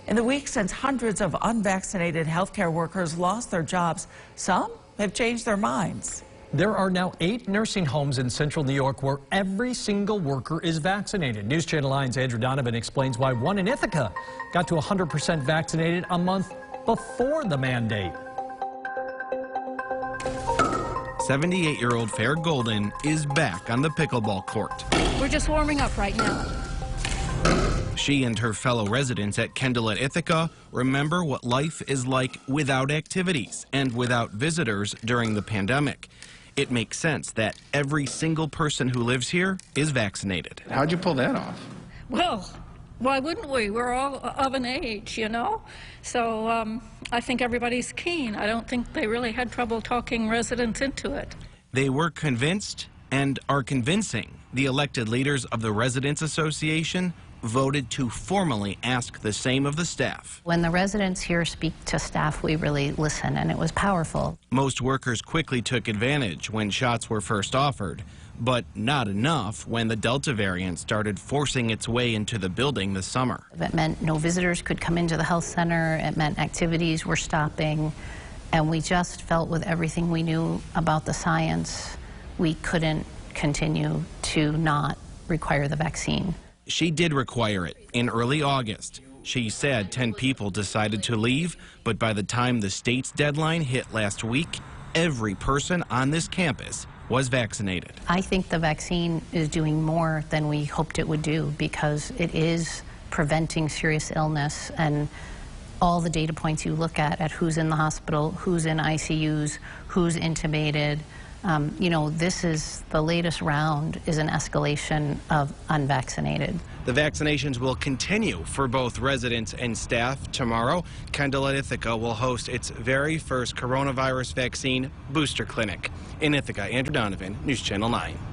In the week since hundreds of unvaccinated healthcare workers lost their jobs, some have changed their minds. There are now 8 nursing homes in central New York where every single worker is vaccinated. News Channel 9's Andrew Donovan explains why one in Ithaca got to 100% vaccinated a month before the mandate. 78-year-old Fair Golden is back on the pickleball court. We're just warming up right now. She and her fellow residents at Kendall at Ithaca remember what life is like without activities and without visitors during the pandemic. It makes sense that every single person who lives here is vaccinated. How'd you pull that off? Well, why wouldn't we? We're all of an age, you know? So I think everybody's keen. I don't think they really had trouble talking residents into it. They were convinced and are convincing. The elected leaders of the Residents Association voted to formally ask the same of the staff. When the residents here speak to staff, we really listen, and it was powerful. Most workers quickly took advantage when shots were first offered, but not enough when the Delta variant started forcing its way into the building this summer. It meant no visitors could come into the health center. It meant activities were stopping, and we just felt with everything we knew about the science, we couldn't continue to not require the vaccine. She did require it in early August. She said 10 people decided to leave, but by the time the state's deadline hit last week, every person on this campus was vaccinated. I think the vaccine is doing more than we hoped it would do because it is preventing serious illness, and all the data points you look at who's in the hospital, who's in ICUs, who's intubated. You know, this is the latest round is an escalation of unvaccinated. The vaccinations will continue for both residents and staff tomorrow. Kendall at Ithaca will host its very first coronavirus vaccine booster clinic. In Ithaca, Andrew Donovan, News Channel 9.